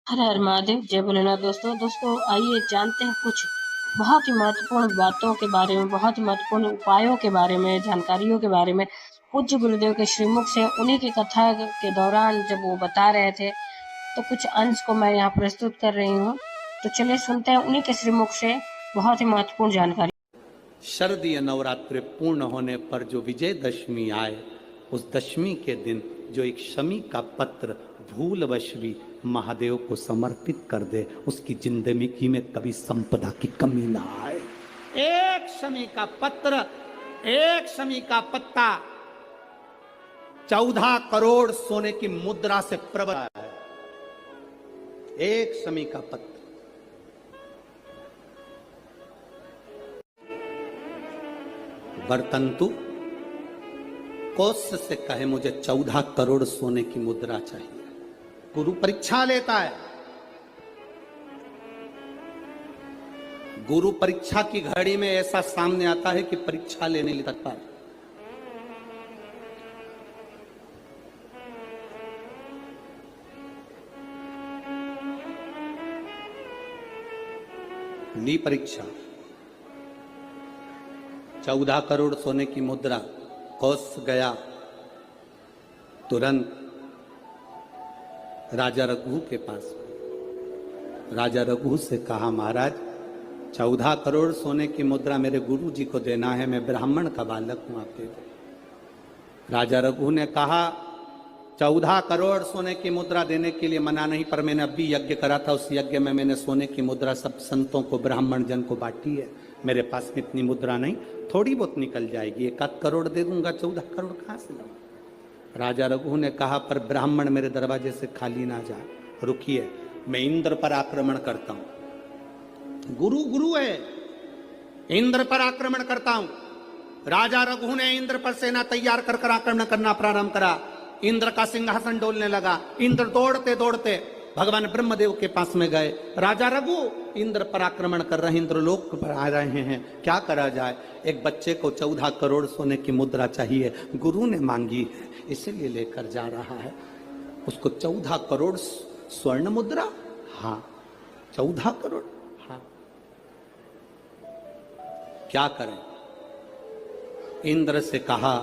हर हर महादेव, जय भोलेनाथ। दोस्तों आइए जानते हैं कुछ बहुत ही महत्वपूर्ण बातों के बारे में, बहुत ही महत्वपूर्ण उपायों के बारे में, जानकारियों के बारे में। पूज्य गुरुदेव के श्रीमुख से उन्हीं की कथा के दौरान जब वो बता रहे थे, तो कुछ अंश को मैं यहाँ प्रस्तुत कर रही हूँ। तो चलिए सुनते हैं उन्हीं के श्रीमुख से बहुत ही महत्वपूर्ण जानकारी। शरदीय नवरात्रि पूर्ण होने पर जो विजयदशमी आए, उस दशमी के दिन जो एक शमी का पत्र भूलवश भी महादेव को समर्पित कर दे, उसकी जिंदगी में कभी संपदा की कमी ना आए। एक शमी का पत्र, एक शमी का पत्ता 14 करोड़ सोने की मुद्रा से प्रबल है। एक शमी का पत्र। वर्तंतु कौत्स से कहे मुझे 14 करोड़ सोने की मुद्रा चाहिए। गुरु परीक्षा लेता है। गुरु परीक्षा की घड़ी में ऐसा सामने आता है कि परीक्षा लेने लगता है। ली परीक्षा। 14 करोड़ सोने की मुद्रा। कौश गया तुरंत राजा रघु के पास। राजा रघु से कहा, महाराज 14 करोड़ सोने की मुद्रा मेरे गुरु जी को देना है, मैं ब्राह्मण का बालक हूं, आप दे दो। राजा रघु ने कहा, 14 करोड़ सोने की मुद्रा देने के लिए मना नहीं, पर मैंने अभी यज्ञ करा था, उस यज्ञ में मैंने सोने की मुद्रा सब संतों को, ब्राह्मण जन को बांटी है। मेरे पास में इतनी मुद्रा नहीं, थोड़ी बहुत निकल जाएगी, 1 करोड़ दे दूंगा, 14 करोड़ कहां से लाऊं? राजा रघु ने कहा, पर ब्राह्मण मेरे दरवाजे से खाली ना जाए, रुकिए, मैं इंद्र पर आक्रमण करता हूं। गुरु गुरु है, इंद्र पर आक्रमण करता हूं। राजा रघु ने इंद्र पर सेना तैयार कर आक्रमण करना प्रारंभ करा। इंद्र का सिंहासन डोलने लगा। इंद्र दौड़ते दौड़ते भगवान ब्रह्मदेव के पास में गए। राजा रघु इंद्र पर आक्रमण कर रहे हैं, इंद्र लोक पर आ रहे हैं, क्या करा जाए? एक बच्चे को 14 करोड़ सोने की मुद्रा चाहिए, गुरु ने मांगी है, इसीलिए लेकर जा रहा है। उसको 14 करोड़ स्वर्ण मुद्रा, हाँ 14 करोड़, हाँ क्या करें? इंद्र से कहा,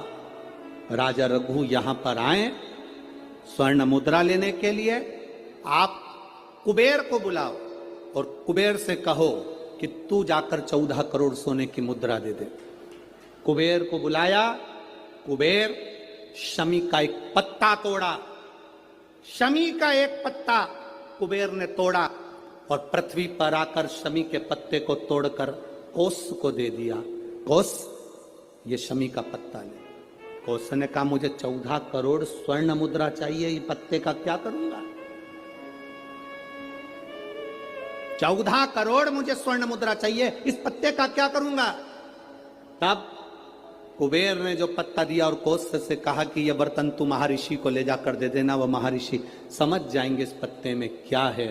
राजा रघु यहां पर आए स्वर्ण मुद्रा लेने के लिए, आप कुबेर को बुलाओ और कुबेर से कहो कि तू जाकर 14 करोड़ सोने की मुद्रा दे दे। कुबेर को बुलाया। कुबेर शमी का एक पत्ता तोड़ा। शमी का एक पत्ता कुबेर ने तोड़ा और पृथ्वी पर आकर शमी के पत्ते को तोड़कर कोस को दे दिया। कोस, ये शमी का पत्ता ले। कोस ने कहा, मुझे 14 करोड़ स्वर्ण मुद्रा चाहिए, ये पत्ते का क्या करूंगा? 14 करोड़ मुझे स्वर्ण मुद्रा चाहिए, इस पत्ते का क्या करूंगा? तब कुबेर ने जो पत्ता दिया और कोस से कहा कि यह बर्तन तू महर्षि को ले जाकर दे देना, वह महर्षि समझ जाएंगे इस पत्ते में क्या है।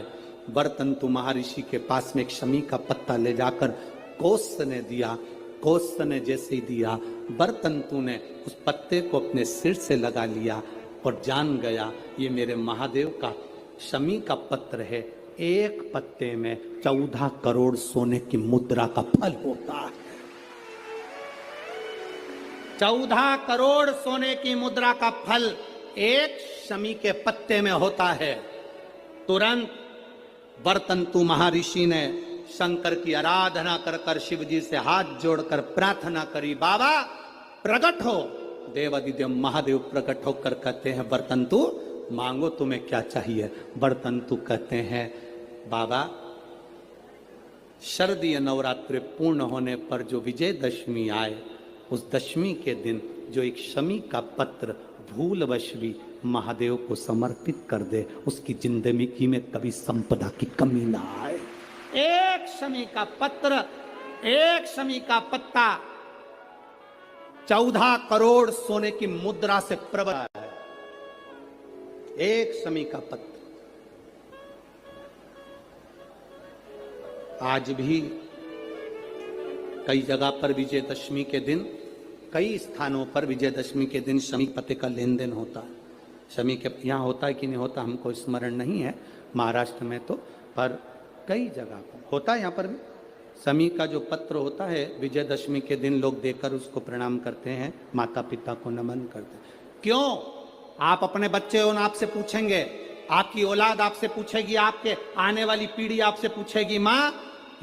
बर्तन तू महर्षि के पास में एक शमी का पत्ता ले जाकर कोस ने दिया। कोस ने जैसे ही दिया, बर्तंतु ने उस पत्ते को अपने सिर से लगा लिया और जान गया ये मेरे महादेव का शमी का पत्र है। एक पत्ते में 14 करोड़ सोने की मुद्रा का फल होता है। 14 करोड़ सोने की मुद्रा का फल एक शमी के पत्ते में होता है। तुरंत बर्तंतु महर्षि ने शंकर की आराधना कर कर शिव जी से हाथ जोड़कर प्रार्थना करी, बाबा प्रकट हो। देवादिदेव महादेव प्रकट होकर कहते हैं, बर्तंतु मांगो, तुम्हें क्या चाहिए? बर्तंतु कहते हैं, बाबा शरदीय नवरात्रि पूर्ण होने पर जो विजयदशमी आए, उस दशमी के दिन जो एक शमी का पत्र भूलवश भी महादेव को समर्पित कर दे, उसकी जिंदगी में कभी संपदा की कमी ना आए। एक शमी का पत्र, एक शमी का पत्ता 14 करोड़ सोने की मुद्रा से प्रबल है। एक शमी का पत्र। आज भी कई जगह पर विजयदशमी के दिन, कई स्थानों पर विजयदशमी के दिन शमी पत्ते का लेन देन होता है। शमी के यहाँ होता है कि नहीं होता हमको स्मरण नहीं है, महाराष्ट्र में तो, पर कई जगह पर होता है। यहाँ पर भी शमी का जो पत्र होता है, विजयदशमी के दिन लोग देकर उसको प्रणाम करते हैं, माता पिता को नमन करते हैं। क्यों? आप अपने बच्चे हो, आपसे पूछेंगे, आपकी औलाद आपसे पूछेगी, आपके आने वाली पीढ़ी आपसे पूछेगी, माँ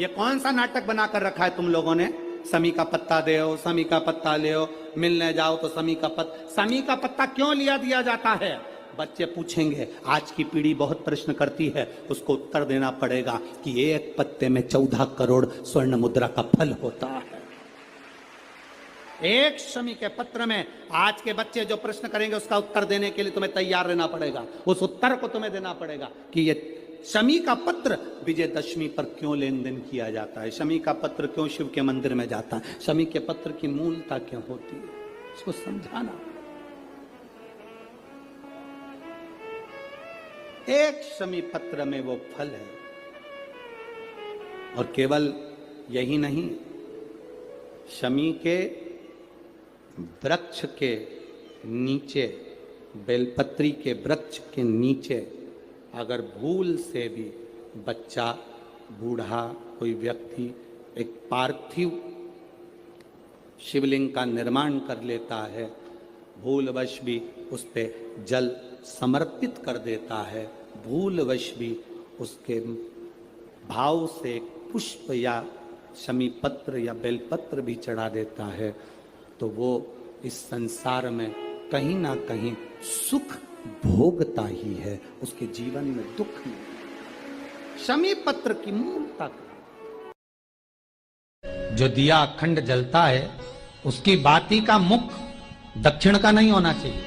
ये कौन सा नाटक बनाकर रखा है तुम लोगों ने? शमी का पत्ता दे, शमी का पत्ता ले, मिलने जाओ तो शमी का पत्ता क्यों लिया दिया जाता है? बच्चे पूछेंगे। आज की पीढ़ी बहुत प्रश्न करती है, उसको उत्तर देना पड़ेगा कि एक पत्ते में 14 करोड़ स्वर्ण मुद्रा का फल होता है। एक शमी के पत्र में आज के बच्चे जो प्रश्न करेंगे उसका उत्तर देने के लिए तुम्हें तैयार रहना पड़ेगा। उस उत्तर को तुम्हें देना पड़ेगा कि ये शमी का पत्र विजयदशमी पर क्यों लेन देन किया जाता है, शमी का पत्र क्यों शिव के मंदिर में जाता है, शमी के पत्र की मूलता क्यों होती है, इसको समझाना। एक शमी पत्र में वो फल है। और केवल यही नहीं, शमी के वृक्ष के नीचे, बेलपत्री के वृक्ष के नीचे अगर भूल से भी बच्चा, बूढ़ा, कोई व्यक्ति एक पार्थिव शिवलिंग का निर्माण कर लेता है, भूलवश भी उस पे जल समर्पित कर देता है, भूलवश भी उसके भाव से पुष्प या शमी पत्र या बेलपत्र भी चढ़ा देता है, तो वो इस संसार में कहीं ना कहीं सुख भोगता ही है, उसके जीवन में दुख नहीं। शमी पत्र की मूलता जो दिया अखंड जलता है उसकी बाती का मुख दक्षिण का नहीं होना चाहिए।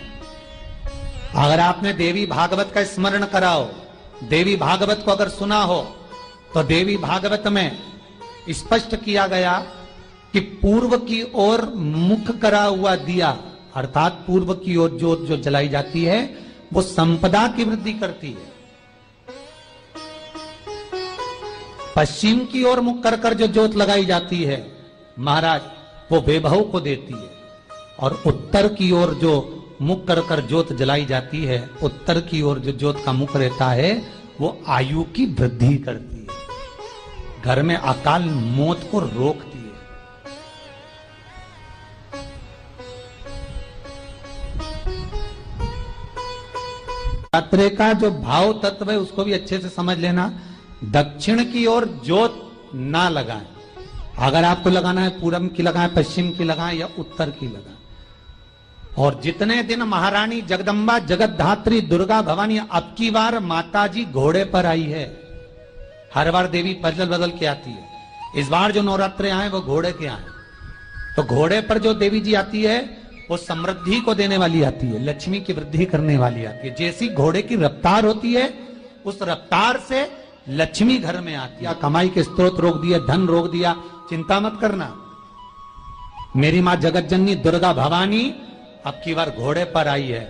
अगर आपने देवी भागवत का स्मरण कराओ, देवी भागवत को अगर सुना हो, तो देवी भागवत में स्पष्ट किया गया कि पूर्व की ओर मुख करा हुआ दिया, अर्थात पूर्व की ओर ज्योत जो जलाई जाती है वो संपदा की वृद्धि करती है। पश्चिम की ओर मुख कर कर जो ज्योत लगाई जाती है महाराज, वो वैभव को देती है। और उत्तर की ओर जो मुख कर कर ज्योत जलाई जाती है, उत्तर की ओर जो ज्योत का मुख रहता है, वो आयु की वृद्धि करती है, घर में अकाल मौत को रोकती है। रात्रि का जो भाव तत्व है उसको भी अच्छे से समझ लेना। दक्षिण की ओर ज्योत ना लगाएं। अगर आपको लगाना है पूरब की लगाएं, पश्चिम की लगाएं या उत्तर की लगाएं। और जितने दिन महारानी जगदम्बा जगतधात्री दुर्गा भवानी, अब की बार माता जी घोड़े पर आई है। हर बार देवी बदल बदल के आती है, इस बार जो नवरात्रे आए वो घोड़े के आए। तो घोड़े पर जो देवी जी आती है वो समृद्धि को देने वाली आती है, लक्ष्मी की वृद्धि करने वाली आती है। जैसी घोड़े की रफ्तार होती है उस रफ्तार से लक्ष्मी घर में आती है। कमाई के स्रोत रोक दिया, धन रोक दिया, चिंता मत करना। मेरी मां जगत जननी दुर्गा भवानी अब की बार घोड़े पर आई है।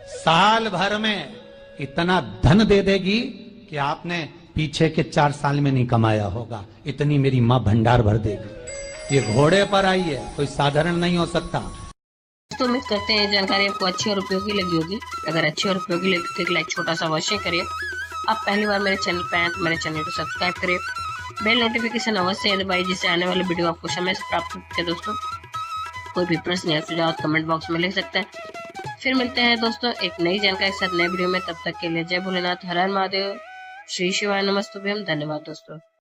साल भर में इतना धन दे देगी कि आपने पीछे के 4 साल में नहीं कमाया होगा, इतनी मेरी मां भंडार भर देगी। ये घोड़े पर आई है, कोई साधारण नहीं हो सकता। तो उम्मीद करते हैं जानकारी आपको अच्छी और उपयोगी लगी होगी। अगर अच्छी और उपयोगी लगी तो एक लाइक छोटा सा अवश्य करिए। आप पहली बार मेरे चैनल पर आए तो मेरे चैनल को सब्सक्राइब करिए, बेल नोटिफिकेशन अवश्य दबाइए, जिससे आने वाले वीडियो आपको समय से प्राप्त होते हैं। दोस्तों कोई भी प्रश्न या सुझाव कमेंट बॉक्स में लिख सकते हैं। फिर मिलते हैं दोस्तों एक नई जानकारी के साथ नए वीडियो में। तब तक के लिए जय भोलेनाथ, हर हर महादेव, श्री शिवाय नमस्तुभ्यम। धन्यवाद दोस्तों।